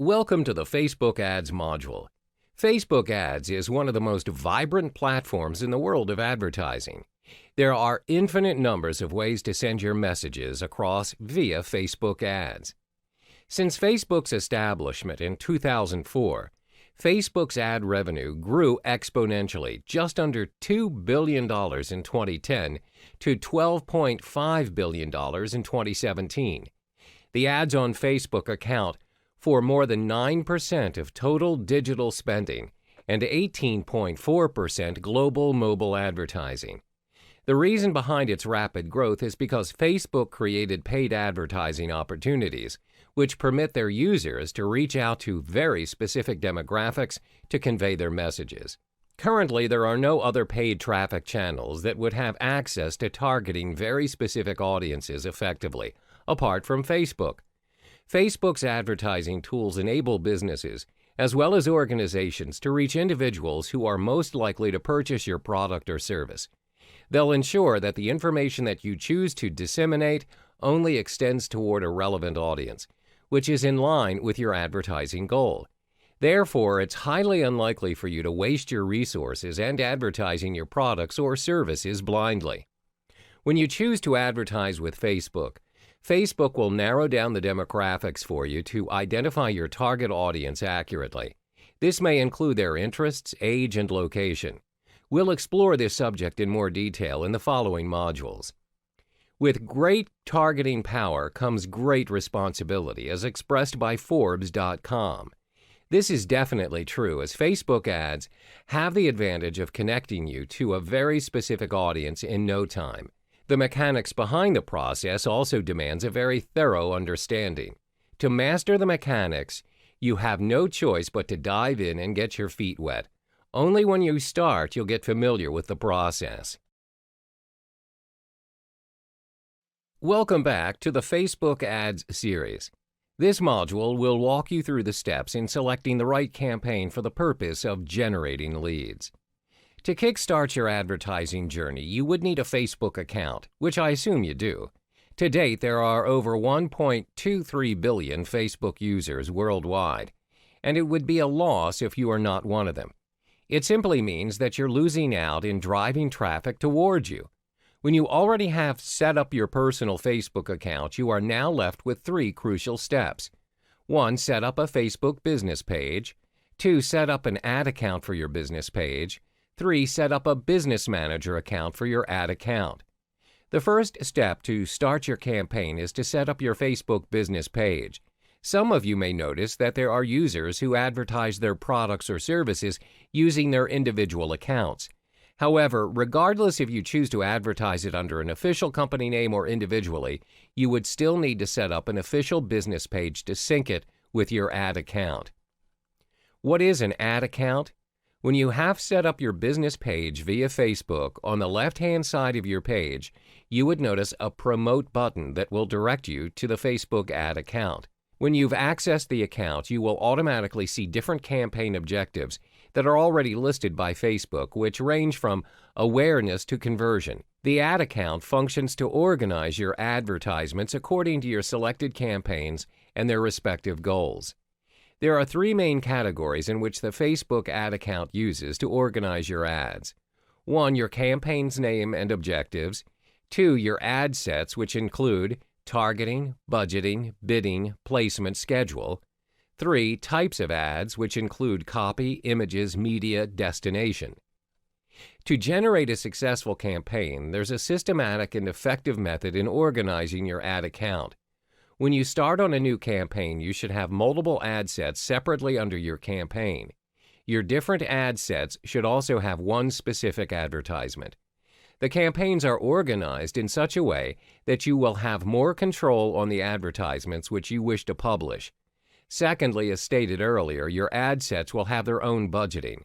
Welcome to the Facebook Ads module. Facebook Ads is one of the most vibrant platforms in the world of advertising. There are infinite numbers of ways to send your messages across via Facebook Ads. Since Facebook's establishment in 2004, Facebook's ad revenue grew exponentially, just under $2 billion in 2010 to $12.5 billion in 2017. The ads on Facebook account for more than 9% of total digital spending and 18.4% global mobile advertising. The reason behind its rapid growth is because Facebook created paid advertising opportunities, which permit their users to reach out to very specific demographics to convey their messages. Currently, there are no other paid traffic channels that would have access to targeting very specific audiences effectively, apart from Facebook. Facebook's advertising tools enable businesses, as well as organizations, to reach individuals who are most likely to purchase your product or service. They'll ensure that the information that you choose to disseminate only extends toward a relevant audience, which is in line with your advertising goal. Therefore, it's highly unlikely for you to waste your resources and advertising your products or services blindly. When you choose to advertise with Facebook, Facebook will narrow down the demographics for you to identify your target audience accurately. This may include their interests, age, and location. We'll explore this subject in more detail in the following modules. With great targeting power comes great responsibility, as expressed by Forbes.com. This is definitely true, as Facebook ads have the advantage of connecting you to a very specific audience in no time. The mechanics behind the process also demands a very thorough understanding. To master the mechanics, you have no choice but to dive in and get your feet wet. Only when you start, you'll get familiar with the process. Welcome back to the Facebook Ads series. This module will walk you through the steps in selecting the right campaign for the purpose of generating leads. To kickstart your advertising journey, you would need a Facebook account, which I assume you do. To date, there are over 1.23 billion Facebook users worldwide, and it would be a loss if you are not one of them. It simply means that you're losing out in driving traffic towards you. When you already have set up your personal Facebook account, you are now left with three crucial steps. 1. Set up a Facebook business page. 2. Set up an ad account for your business page. 3. Set up a business manager account for your ad account. The first step to start your campaign is to set up your Facebook business page. Some of you may notice that there are users who advertise their products or services using their individual accounts. However, regardless if you choose to advertise it under an official company name or individually, you would still need to set up an official business page to sync it with your ad account. What is an ad account? When you have set up your business page via Facebook, on the left-hand side of your page, you would notice a Promote button that will direct you to the Facebook ad account. When you've accessed the account, you will automatically see different campaign objectives that are already listed by Facebook, which range from awareness to conversion. The ad account functions to organize your advertisements according to your selected campaigns and their respective goals. There are three main categories in which the Facebook ad account uses to organize your ads. 1. Your campaign's name and objectives. 2. Your ad sets, which include targeting, budgeting, bidding, placement, schedule. 3. Types of ads, which include copy, images, media, destination. To generate a successful campaign, there's a systematic and effective method in organizing your ad account. When you start on a new campaign, you should have multiple ad sets separately under your campaign. Your different ad sets should also have one specific advertisement. The campaigns are organized in such a way that you will have more control on the advertisements which you wish to publish. Secondly, as stated earlier, your ad sets will have their own budgeting.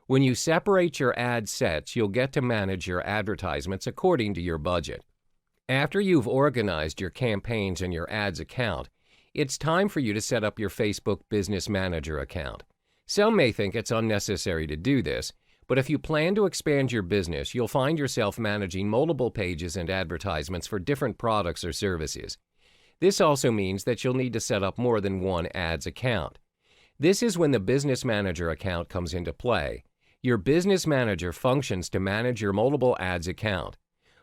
When you separate your ad sets, you'll get to manage your advertisements according to your budget. After you've organized your campaigns and your ads account, it's time for you to set up your Facebook Business Manager account. Some may think it's unnecessary to do this, but if you plan to expand your business, you'll find yourself managing multiple pages and advertisements for different products or services. This also means that you'll need to set up more than one ads account. This is when the Business Manager account comes into play. Your Business Manager functions to manage your multiple ads account.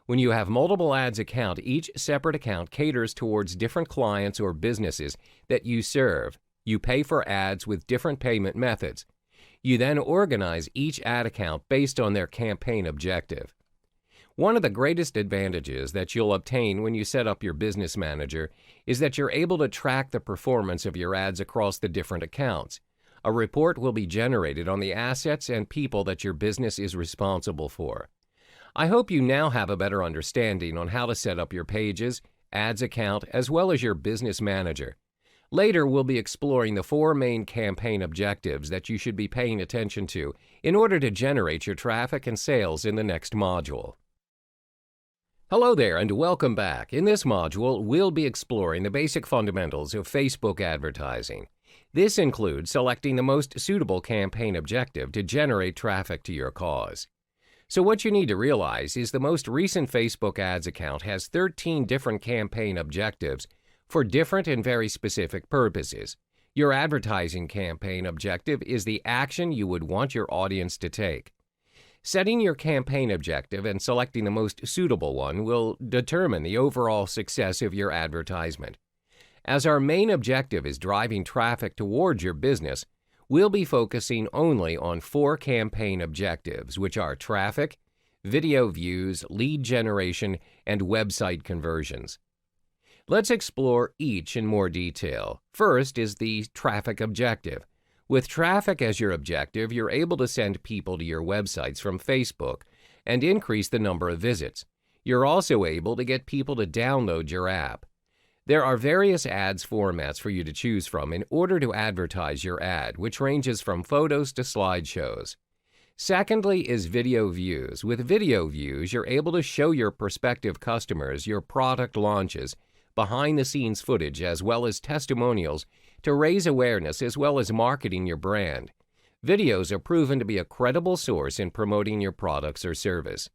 When you have multiple ads account, each separate account caters towards different clients or businesses that you serve. You pay for ads with different payment methods. You then organize each ad account based on their campaign objective. One of the greatest advantages that you'll obtain when you set up your Business Manager is that you're able to track the performance of your ads across the different accounts. A report will be generated on the assets and people that your business is responsible for. I hope you now have a better understanding on how to set up your pages, ads account, as well as your Business Manager. Later, we'll be exploring the 4 main campaign objectives that you should be paying attention to in order to generate your traffic and sales in the next module. Hello there and welcome back. In this module, we'll be exploring the basic fundamentals of Facebook advertising. This includes selecting the most suitable campaign objective to generate traffic to your cause. So what you need to realize is the most recent Facebook ads account has 13 different campaign objectives for different and very specific purposes. Your advertising campaign objective is the action you would want your audience to take. Setting your campaign objective and selecting the most suitable one will determine the overall success of your advertisement. As our main objective is driving traffic towards your business, we'll be focusing only on 4 campaign objectives, which are traffic, video views, lead generation, and website conversions. Let's explore each in more detail. First is the traffic objective. With traffic as your objective, you're able to send people to your websites from Facebook and increase the number of visits. You're also able to get people to download your app. There are various ads formats for you to choose from in order to advertise your ad, which ranges from photos to slideshows. Secondly is video views. With video views, you're able to show your prospective customers your product launches, behind-the-scenes footage, as well as testimonials to raise awareness as well as marketing your brand. Videos are proven to be a credible source in promoting your products or service.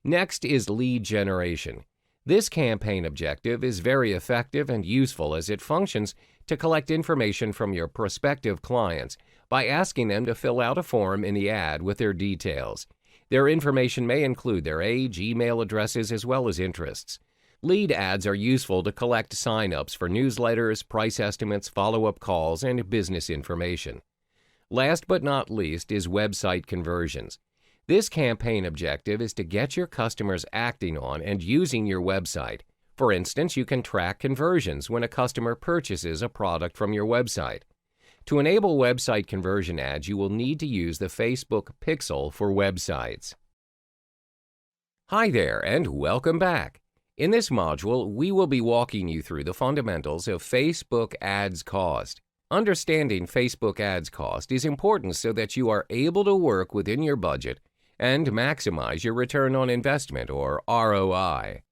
Next is lead generation. This campaign objective is very effective and useful as it functions to collect information from your prospective clients by asking them to fill out a form in the ad with their details. Their information may include their age, email addresses, as well as interests. Lead ads are useful to collect sign-ups for newsletters, price estimates, follow-up calls, and business information. Last but not least is website conversions. This campaign objective is to get your customers acting on and using your website. For instance, you can track conversions when a customer purchases a product from your website. To enable website conversion ads, you will need to use the Facebook Pixel for websites. Hi there, and welcome back. In this module, we will be walking you through the fundamentals of Facebook ads cost. Understanding Facebook ads cost is important so that you are able to work within your budget and maximize your return on investment, or ROI.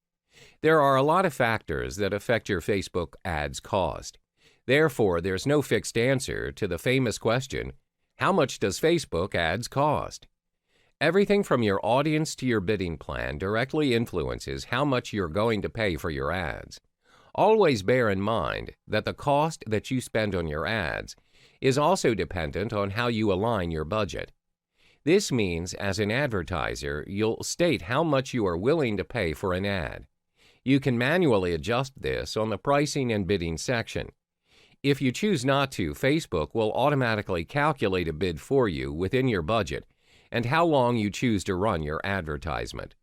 There are a lot of factors that affect your Facebook ads cost. Therefore, there's no fixed answer to the famous question, how much does Facebook ads cost? Everything from your audience to your bidding plan directly influences how much you're going to pay for your ads. Always bear in mind that the cost that you spend on your ads is also dependent on how you align your budget. This means, as an advertiser, you'll state how much you are willing to pay for an ad. You can manually adjust this on the pricing and bidding section. If you choose not to, Facebook will automatically calculate a bid for you within your budget and how long you choose to run your advertisement.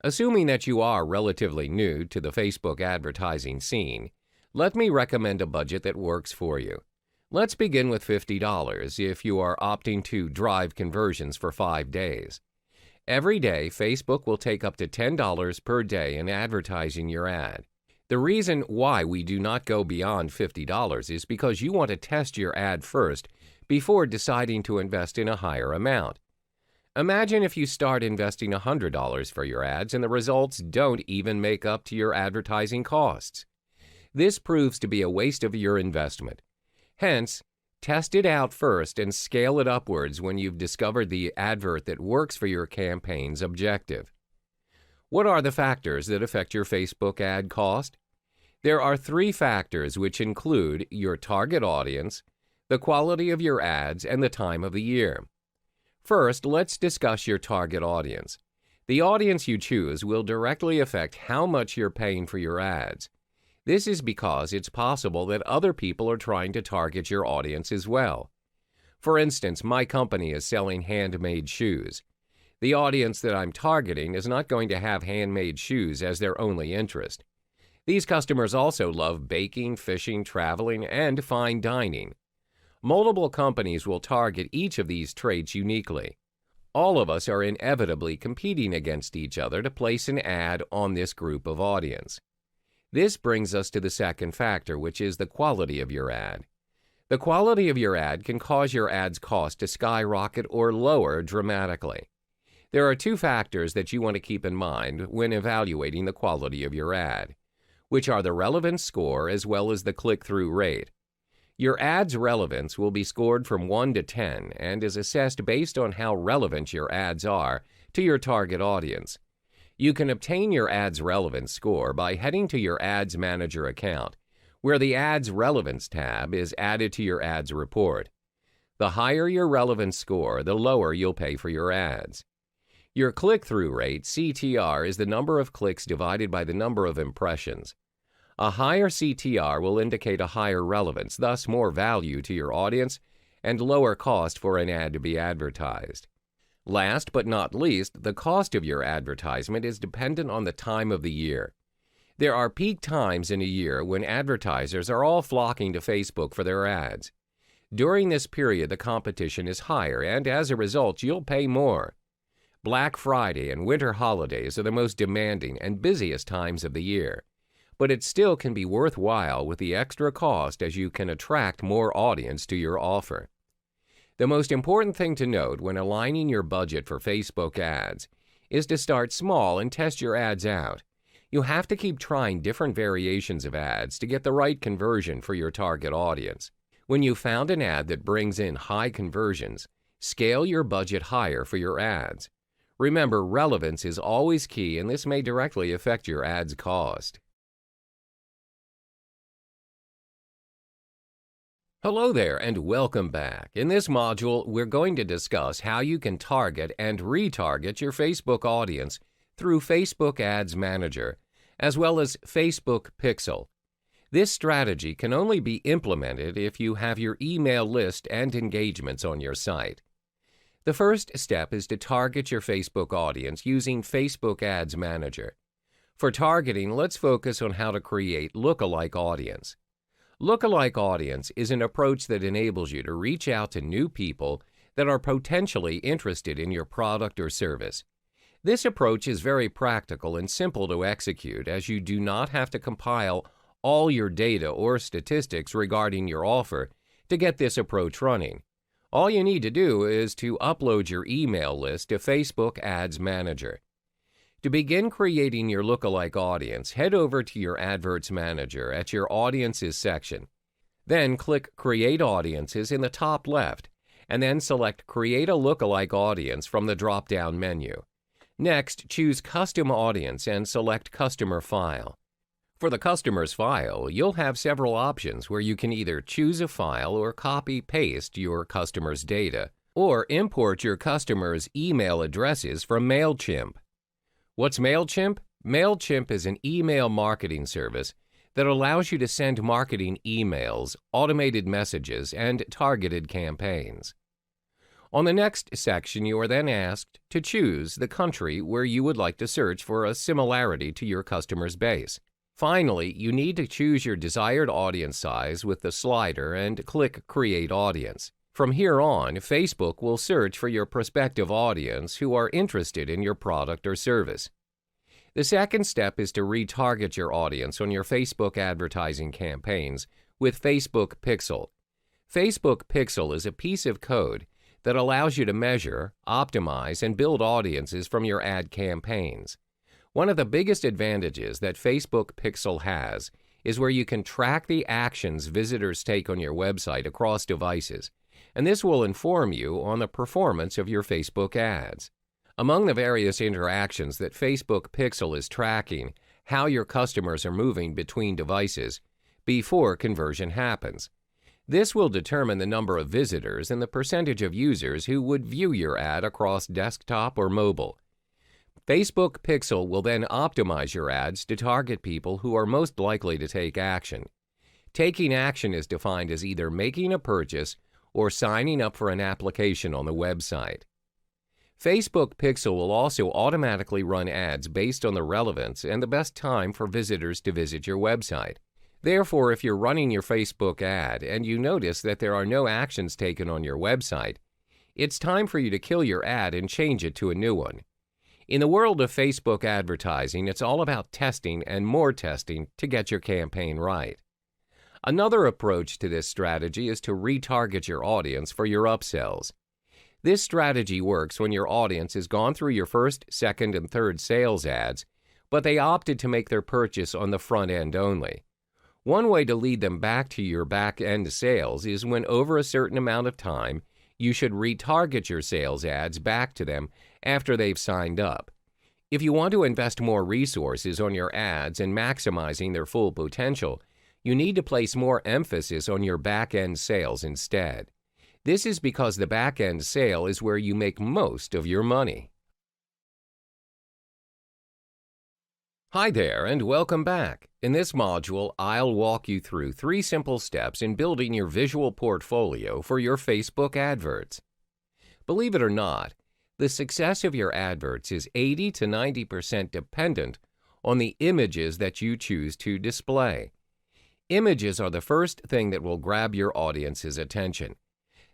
Assuming that you are relatively new to the Facebook advertising scene, let me recommend a budget that works for you. Let's begin with $50 if you are opting to drive conversions for 5 days. Every day, Facebook will take up to $10 per day in advertising your ad. The reason why we do not go beyond $50 is because you want to test your ad first before deciding to invest in a higher amount. Imagine if you start investing $100 for your ads and the results don't even make up to your advertising costs. This proves to be a waste of your investment. Hence, test it out first and scale it upwards when you've discovered the advert that works for your campaign's objective. What are the factors that affect your Facebook ad cost? There are 3 factors which include your target audience, the quality of your ads, and the time of the year. First, let's discuss your target audience. The audience you choose will directly affect how much you're paying for your ads. This is because it's possible that other people are trying to target your audience as well. For instance, my company is selling handmade shoes. The audience that I'm targeting is not going to have handmade shoes as their only interest. These customers also love baking, fishing, traveling, and fine dining. Multiple companies will target each of these traits uniquely. All of us are inevitably competing against each other to place an ad on this group of audience. This brings us to the second factor, which is the quality of your ad. The quality of your ad can cause your ad's cost to skyrocket or lower dramatically. There are two factors that you want to keep in mind when evaluating the quality of your ad, which are the relevance score as well as the click-through rate. Your ad's relevance will be scored from 1 to 10 and is assessed based on how relevant your ads are to your target audience. You can obtain your ad's relevance score by heading to your Ads Manager account, where the Ads Relevance tab is added to your ads report. The higher your relevance score, the lower you'll pay for your ads. Your click-through rate, CTR, is the number of clicks divided by the number of impressions. A higher CTR will indicate a higher relevance, thus more value to your audience and lower cost for an ad to be advertised. Last but not least, the cost of your advertisement is dependent on the time of the year. There are peak times in a year when advertisers are all flocking to Facebook for their ads. During this period, the competition is higher, and as a result, you'll pay more. Black Friday and winter holidays are the most demanding and busiest times of the year, but it still can be worthwhile with the extra cost as you can attract more audience to your offer. The most important thing to note when aligning your budget for Facebook ads is to start small and test your ads out. You have to keep trying different variations of ads to get the right conversion for your target audience. When you found an ad that brings in high conversions, scale your budget higher for your ads. Remember, relevance is always key, and this may directly affect your ad's cost. Hello there and welcome back. In this module, we're going to discuss how you can target and retarget your Facebook audience through Facebook Ads Manager, as well as Facebook Pixel. This strategy can only be implemented if you have your email list and engagements on your site. The first step is to target your Facebook audience using Facebook Ads Manager. For targeting, let's focus on how to create lookalike audience. Lookalike audience is an approach that enables you to reach out to new people that are potentially interested in your product or service. This approach is very practical and simple to execute, as you do not have to compile all your data or statistics regarding your offer to get this approach running. All you need to do is to upload your email list to Facebook Ads Manager. To begin creating your lookalike audience, head over to your Adverts Manager at your Audiences section. Then click Create Audiences in the top left, and then select Create a Lookalike Audience from the drop-down menu. Next, choose Custom Audience and select Customer File. For the customer's file, you'll have several options where you can either choose a file or copy-paste your customer's data, or import your customer's email addresses from MailChimp. What's MailChimp? MailChimp is an email marketing service that allows you to send marketing emails, automated messages, and targeted campaigns. On the next section, you are then asked to choose the country where you would like to search for a similarity to your customer's base. Finally, you need to choose your desired audience size with the slider and click Create Audience. From here on, Facebook will search for your prospective audience who are interested in your product or service. The second step is to retarget your audience on your Facebook advertising campaigns with Facebook Pixel. Facebook Pixel is a piece of code that allows you to measure, optimize, and build audiences from your ad campaigns. One of the biggest advantages that Facebook Pixel has is where you can track the actions visitors take on your website across devices, and this will inform you on the performance of your Facebook ads. Among the various interactions that Facebook Pixel is tracking, how your customers are moving between devices before conversion happens. This will determine the number of visitors and the percentage of users who would view your ad across desktop or mobile. Facebook Pixel will then optimize your ads to target people who are most likely to take action. Taking action is defined as either making a purchase or signing up for an application on the website. Facebook Pixel will also automatically run ads based on the relevance and the best time for visitors to visit your website. Therefore, if you're running your Facebook ad and you notice that there are no actions taken on your website, it's time for you to kill your ad and change it to a new one. In the world of Facebook advertising, it's all about testing and more testing to get your campaign right. Another approach to this strategy is to retarget your audience for your upsells. This strategy works when your audience has gone through your first, second, and third sales ads, but they opted to make their purchase on the front end only. One way to lead them back to your back-end sales is when over a certain amount of time, you should retarget your sales ads back to them after they've signed up. If you want to invest more resources on your ads and maximizing their full potential, you need to place more emphasis on your back-end sales instead. This is because the back-end sale is where you make most of your money. Hi there, and welcome back. In this module, I'll walk you through 3 simple steps in building your visual portfolio for your Facebook adverts. Believe it or not, the success of your adverts is 80 to 90% dependent on the images that you choose to display. Images are the first thing that will grab your audience's attention.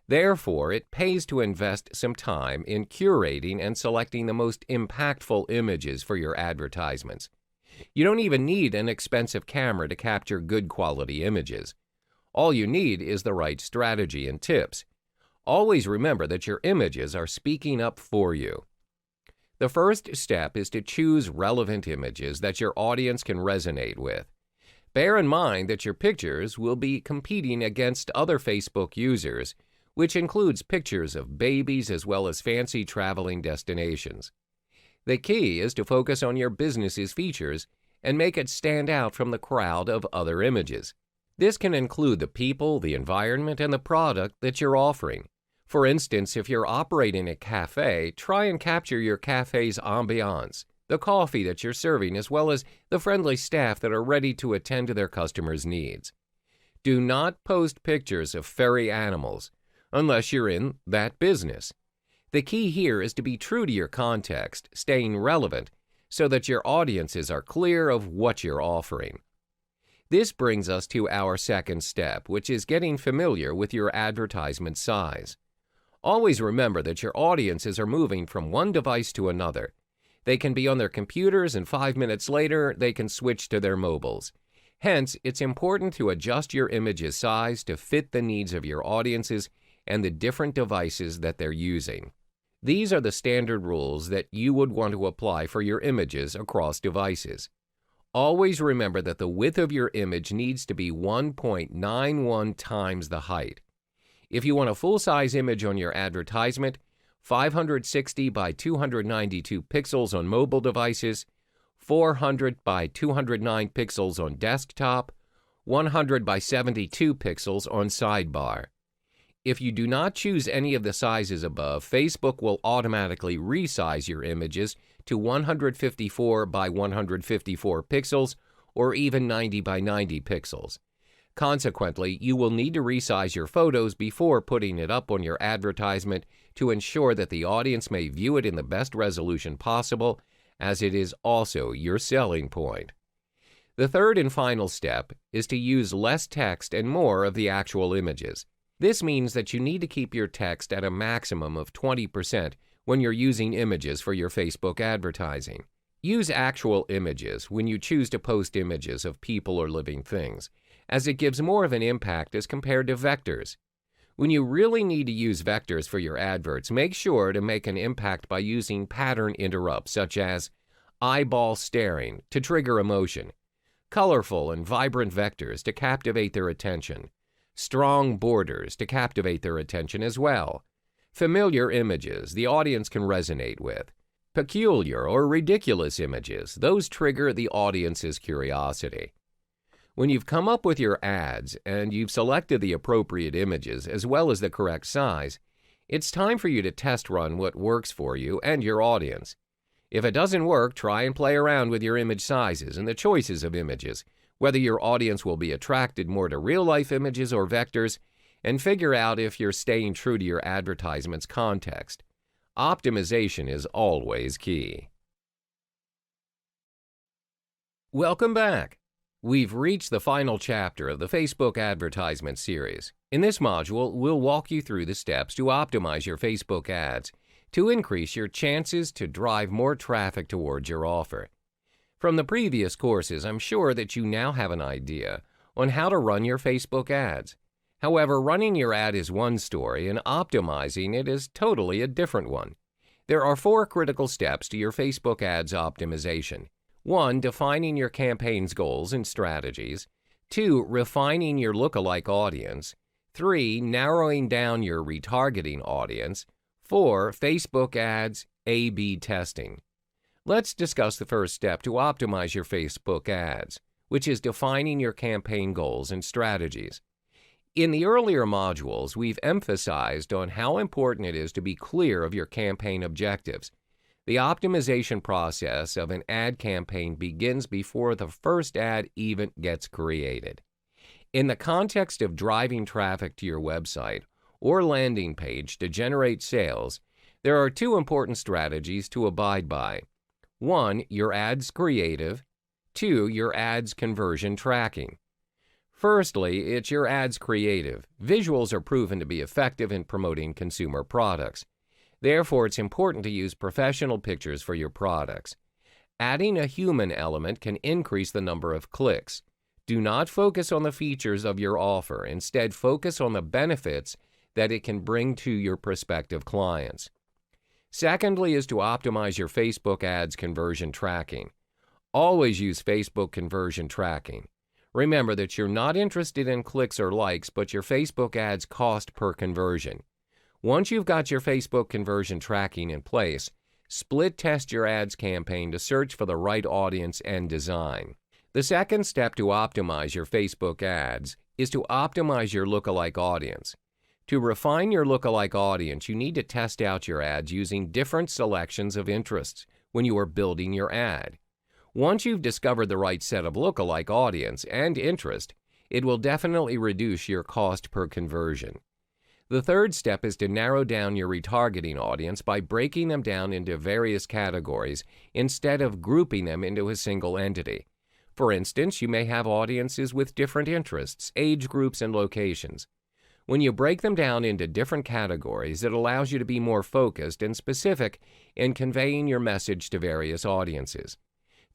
Therefore, it pays to invest some time in curating and selecting the most impactful images for your advertisements. You don't even need an expensive camera to capture good quality images. All you need is the right strategy and tips. Always remember that your images are speaking up for you. The first step is to choose relevant images that your audience can resonate with. Bear in mind that your pictures will be competing against other Facebook users, which includes pictures of babies as well as fancy traveling destinations. The key is to focus on your business's features and make it stand out from the crowd of other images. This can include the people, the environment, and the product that you're offering. For instance, if you're operating a cafe, try and capture your cafe's ambiance, the coffee that you're serving, as well as the friendly staff that are ready to attend to their customers' needs. Do not post pictures of furry animals unless you're in that business. The key here is to be true to your context, staying relevant, so that your audiences are clear of what you're offering. This brings us to our second step, which is getting familiar with your advertisement size. Always remember that your audiences are moving from one device to another. They can be on their computers, and 5 minutes later, they can switch to their mobiles. Hence, it's important to adjust your image's size to fit the needs of your audiences and the different devices that they're using. These are the standard rules that you would want to apply for your images across devices. Always remember that the width of your image needs to be 1.91 times the height. If you want a full-size image on your advertisement, 560 by 292 pixels on mobile devices, 400 by 209 pixels on desktop, 100 by 72 pixels on sidebar. If you do not choose any of the sizes above, Facebook will automatically resize your images to 154 by 154 pixels or even 90 by 90 pixels. Consequently, you will need to resize your photos before putting it up on your advertisement to ensure that the audience may view it in the best resolution possible, as it is also your selling point. The third and final step is to use less text and more of the actual images. This means that you need to keep your text at a maximum of 20% when you're using images for your Facebook advertising. Use actual images when you choose to post images of people or living things, as it gives more of an impact as compared to vectors. When you really need to use vectors for your adverts, make sure to make an impact by using pattern interrupts such as eyeball staring to trigger emotion, colorful and vibrant vectors to captivate their attention, strong borders to captivate their attention as well, familiar images the audience can resonate with, peculiar or ridiculous images, those trigger the audience's curiosity. When you've come up with your ads and you've selected the appropriate images as well as the correct size, it's time for you to test run what works for you and your audience. If it doesn't work, try and play around with your image sizes and the choices of images, whether your audience will be attracted more to real-life images or vectors, and figure out if you're staying true to your advertisement's context. Optimization is always key. Welcome back. We've reached the final chapter of the Facebook advertisement series. In this module, we'll walk you through the steps to optimize your Facebook ads to increase your chances to drive more traffic towards your offer. From the previous courses, I'm sure that you now have an idea on how to run your Facebook ads. However, running your ad is one story and optimizing it is totally a different one. There are 4 critical steps to your Facebook ads optimization. 1. Defining your campaign's goals and strategies. 2. Refining your lookalike audience. 3. Narrowing down your retargeting audience. 4. Facebook ads A/B testing. Let's discuss the first step to optimize your Facebook ads, which is defining your campaign goals and strategies. In the earlier modules, we've emphasized on how important it is to be clear of your campaign objectives. The optimization process of an ad campaign begins before the first ad even gets created. In the context of driving traffic to your website or landing page to generate sales, there are 2 important strategies to abide by. 1. Your ad's creative. 2. Your ad's conversion tracking. Firstly, it's your ad's creative. Visuals are proven to be effective in promoting consumer products. Therefore, it's important to use professional pictures for your products. Adding a human element can increase the number of clicks. Do not focus on the features of your offer. Instead, focus on the benefits that it can bring to your prospective clients. Secondly is to optimize your Facebook ads conversion tracking. Always use Facebook conversion tracking. Remember that you're not interested in clicks or likes, but your Facebook ads cost per conversion. Once you've got your Facebook conversion tracking in place, split test your ads campaign to search for the right audience and design. The second step to optimize your Facebook ads is to optimize your lookalike audience. To refine your lookalike audience, you need to test out your ads using different selections of interests when you are building your ad. Once you've discovered the right set of lookalike audience and interest, it will definitely reduce your cost per conversion. The third step is to narrow down your retargeting audience by breaking them down into various categories instead of grouping them into a single entity. For instance, you may have audiences with different interests, age groups, and locations. When you break them down into different categories, it allows you to be more focused and specific in conveying your message to various audiences.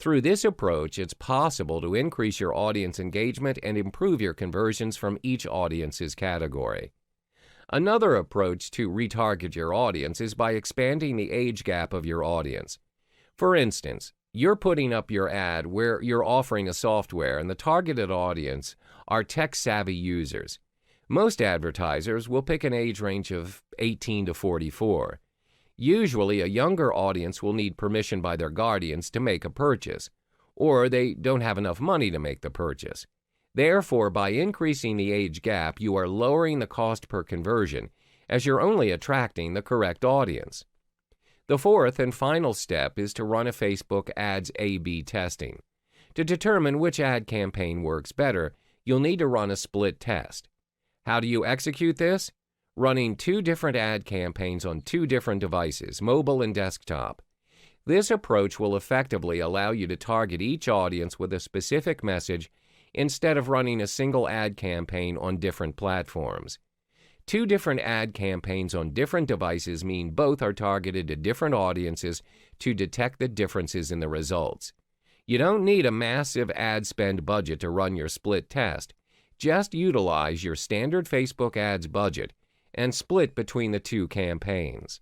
Through this approach, it's possible to increase your audience engagement and improve your conversions from each audience's category. Another approach to retarget your audience is by expanding the age gap of your audience. For instance, you're putting up your ad where you're offering a software and the targeted audience are tech-savvy users. Most advertisers will pick an age range of 18 to 44. Usually, a younger audience will need permission by their guardians to make a purchase, or they don't have enough money to make the purchase. Therefore, by increasing the age gap, you are lowering the cost per conversion, as you're only attracting the correct audience. The fourth and final step is to run a Facebook ads A/B testing. To determine which ad campaign works better, you'll need to run a split test. How do you execute this? Running 2 different ad campaigns on 2 different devices, mobile and desktop. This approach will effectively allow you to target each audience with a specific message instead of running a single ad campaign on different platforms. 2 different ad campaigns on different devices mean both are targeted to different audiences to detect the differences in the results. You don't need a massive ad spend budget to run your split test. Just utilize your standard Facebook ads budget and split between the 2 campaigns.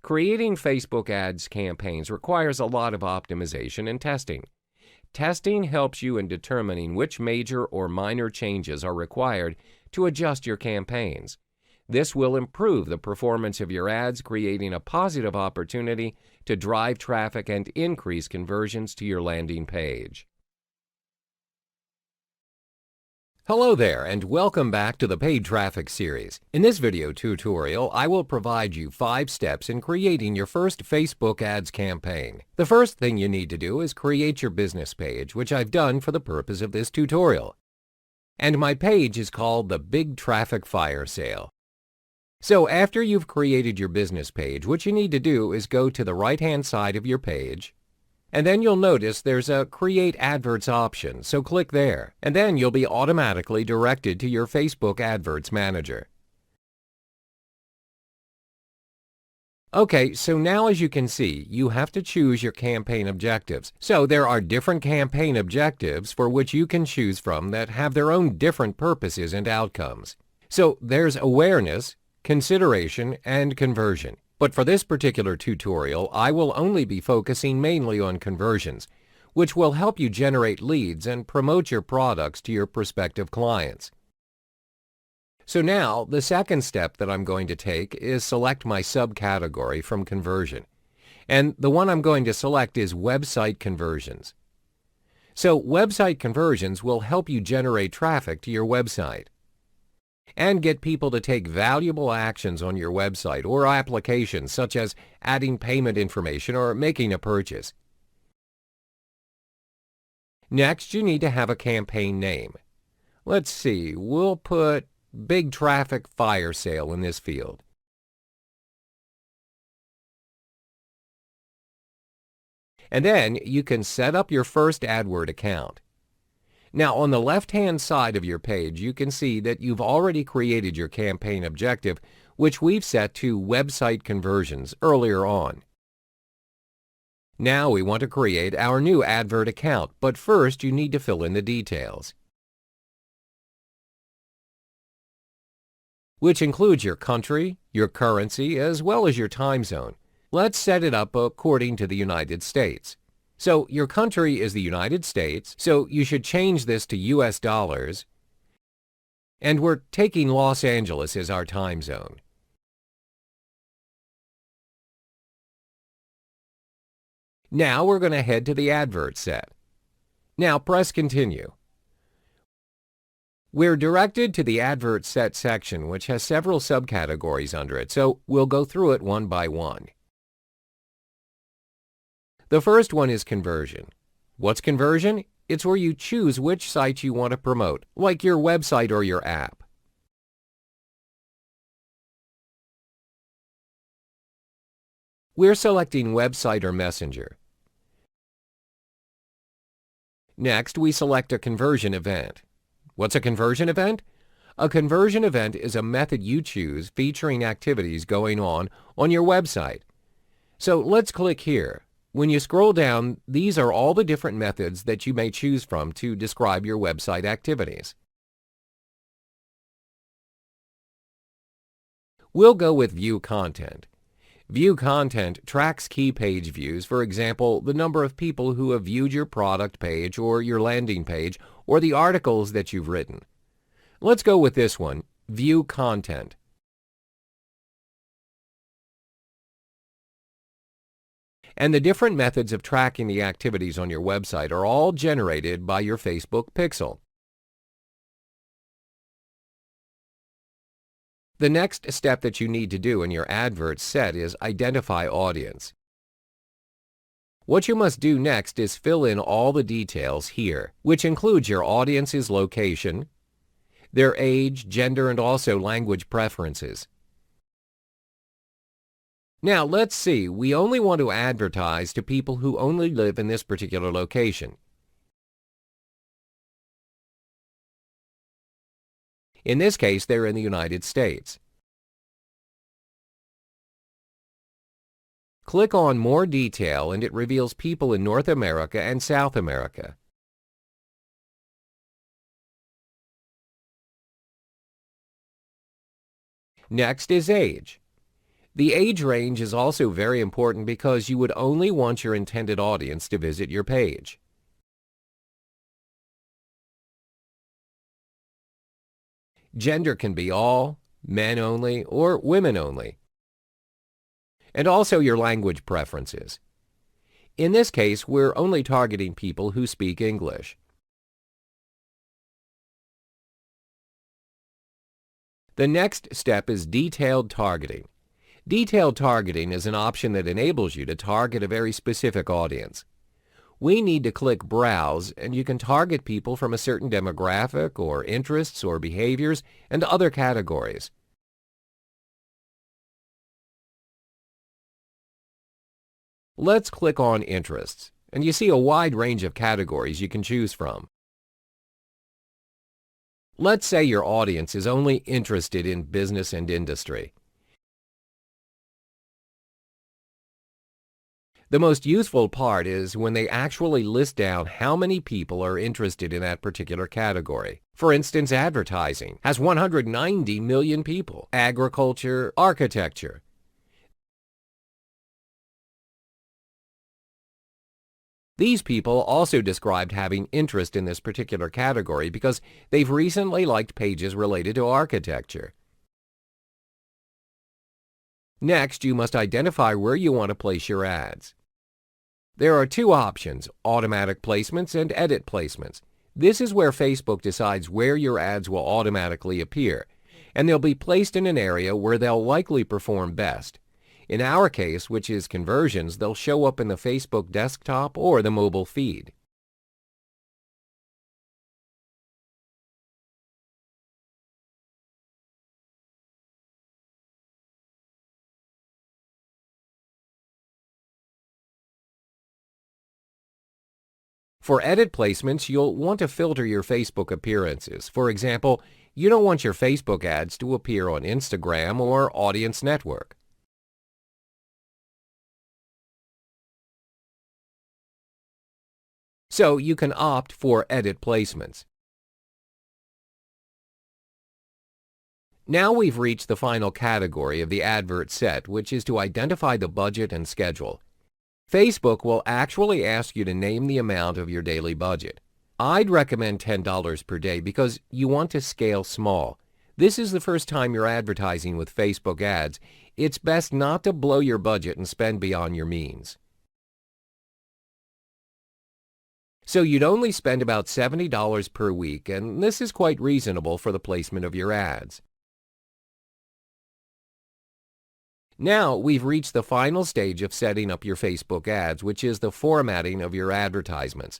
Creating Facebook ads campaigns requires a lot of optimization and testing. Testing helps you in determining which major or minor changes are required to adjust your campaigns. This will improve the performance of your ads, creating a positive opportunity to drive traffic and increase conversions to your landing page. Hello there and welcome back to the Paid Traffic series. In this video tutorial, I will provide you 5 steps in creating your first Facebook ads campaign. The first thing you need to do is create your business page, which I've done for the purpose of this tutorial. And my page is called the Big Traffic Firesale. So after you've created your business page, what you need to do is go to the right-hand side of your page, and then you'll notice there's a Create Adverts option, so click there, and then you'll be automatically directed to your Facebook Adverts Manager. Okay, so now as you can see, you have to choose your campaign objectives. So there are different campaign objectives for which you can choose from that have their own different purposes and outcomes. So there's awareness, consideration, and conversion. But for this particular tutorial, I will only be focusing mainly on conversions, which will help you generate leads and promote your products to your prospective clients. So now, the second step that I'm going to take is select my subcategory from conversion. And the one I'm going to select is website conversions. So website conversions will help you generate traffic to your website and get people to take valuable actions on your website or applications, such as adding payment information or making a purchase. Next, you need to have a campaign name. Let's see, we'll put Big Traffic Firesale in this field. And then you can set up your first AdWord account. Now, on the left-hand side of your page, you can see that you've already created your campaign objective, which we've set to website conversions earlier on. Now we want to create our new advert account, but first you need to fill in the details, which includes your country, your currency, as well as your time zone. Let's set it up according to the United States. So your country is the United States, so you should change this to US dollars, and we're taking Los Angeles as our time zone. Now we're going to head to the advert set. Now press Continue. We're directed to the Advert Set section, which has several subcategories under it, so we'll go through it one by one. The first one is conversion. What's conversion? It's where you choose which site you want to promote, like your website or your app. We're selecting website or messenger. Next, we select a conversion event. What's a conversion event? A conversion event is a method you choose featuring activities going on your website. So let's click here. When you scroll down, these are all the different methods that you may choose from to describe your website activities. We'll go with View Content. View Content tracks key page views, for example, the number of people who have viewed your product page or your landing page or the articles that you've written. Let's go with this one, View Content. And the different methods of tracking the activities on your website are all generated by your Facebook pixel. The next step that you need to do in your advert set is identify audience. What you must do next is fill in all the details here, which includes your audience's location, their age, gender, and also language preferences. Now let's see, we only want to advertise to people who only live in this particular location. In this case, they're in the United States. Click on More Detail and it reveals people in North America and South America. Next is age. The age range is also very important because you would only want your intended audience to visit your page. Gender can be all, men only, or women only. And also your language preferences. In this case, we're only targeting people who speak English. The next step is detailed targeting. Detailed targeting is an option that enables you to target a very specific audience. We need to click Browse, and you can target people from a certain demographic or interests or behaviors and other categories. Let's click on Interests, and you see a wide range of categories you can choose from. Let's say your audience is only interested in business and industry. The most useful part is when they actually list down how many people are interested in that particular category. For instance, advertising has 190 million people, agriculture, architecture. These people also described having interest in this particular category because they've recently liked pages related to architecture. Next, you must identify where you want to place your ads. There are two options, automatic placements and edit placements. This is where Facebook decides where your ads will automatically appear, and they'll be placed in an area where they'll likely perform best. In our case, which is conversions, they'll show up in the Facebook desktop or the mobile feed. For edit placements, you'll want to filter your Facebook appearances. For example, you don't want your Facebook ads to appear on Instagram or Audience Network. So you can opt for edit placements. Now we've reached the final category of the advert set, which is to identify the budget and schedule. Facebook will actually ask you to name the amount of your daily budget. I'd recommend $10 per day because you want to scale small. This is the first time you're advertising with Facebook ads. It's best not to blow your budget and spend beyond your means. So you'd only spend about $70 per week, and this is quite reasonable for the placement of your ads. Now we've reached the final stage of setting up your Facebook ads, which is the formatting of your advertisements.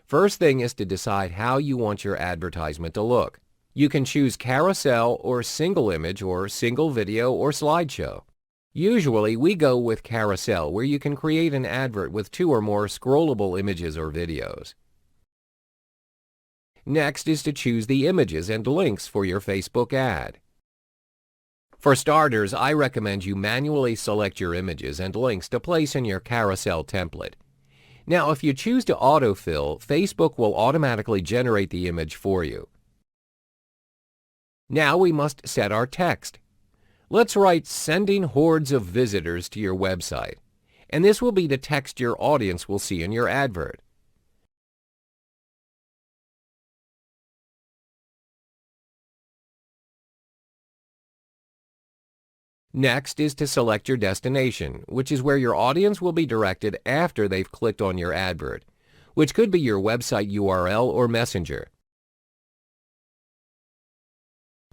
First thing is to decide how you want your advertisement to look. You can choose carousel or single image or single video or slideshow. Usually we go with carousel, where you can create an advert with 2 or more scrollable images or videos. Next is to choose the images and links for your Facebook ad. For starters, I recommend you manually select your images and links to place in your carousel template. Now, if you choose to autofill, Facebook will automatically generate the image for you. Now we must set our text. Let's write "sending hordes of visitors to your website," and this will be the text your audience will see in your advert. Next is to select your destination, which is where your audience will be directed after they've clicked on your advert, which could be your website URL or Messenger.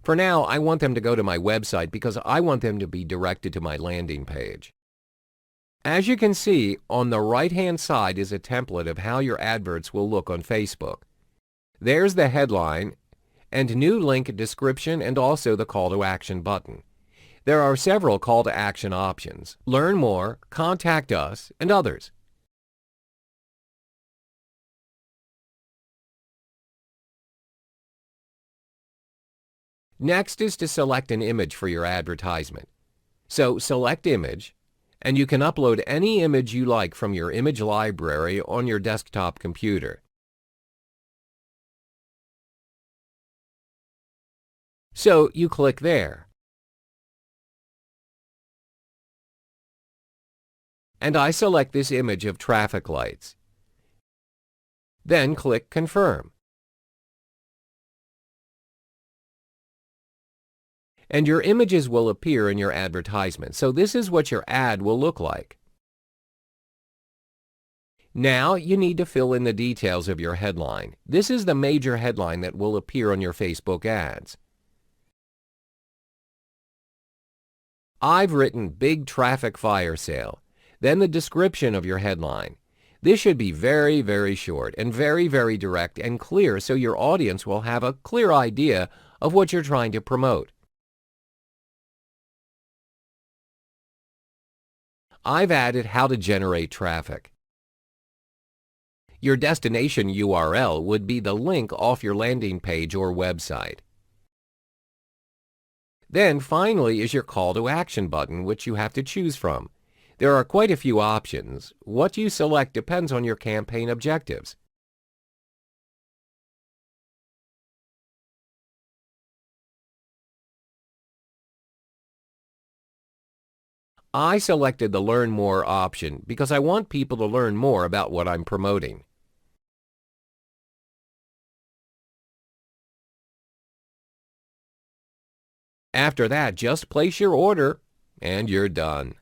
For now, I want them to go to my website because I want them to be directed to my landing page. As you can see, on the right-hand side is a template of how your adverts will look on Facebook. There's the headline and new link description and also the call to action button. There are several call to action options: learn more, contact us, and others. Next is to select an image for your advertisement. So select image, and you can upload any image you like from your image library on your desktop computer. So you click there. And I select this image of traffic lights. Then click Confirm. And your images will appear in your advertisement. So this is what your ad will look like. Now you need to fill in the details of your headline. This is the major headline that will appear on your Facebook ads. I've written Big Traffic Firesale, then the description of your headline. This should be very, very short and very, very direct and clear so your audience will have a clear idea of what you're trying to promote. I've added how to generate traffic. Your destination URL would be the link off your landing page or website. Then finally is your call to action button, which you have to choose from. There are quite a few options. What you select depends on your campaign objectives. I selected the Learn More option because I want people to learn more about what I'm promoting. After that, just place your order and you're done.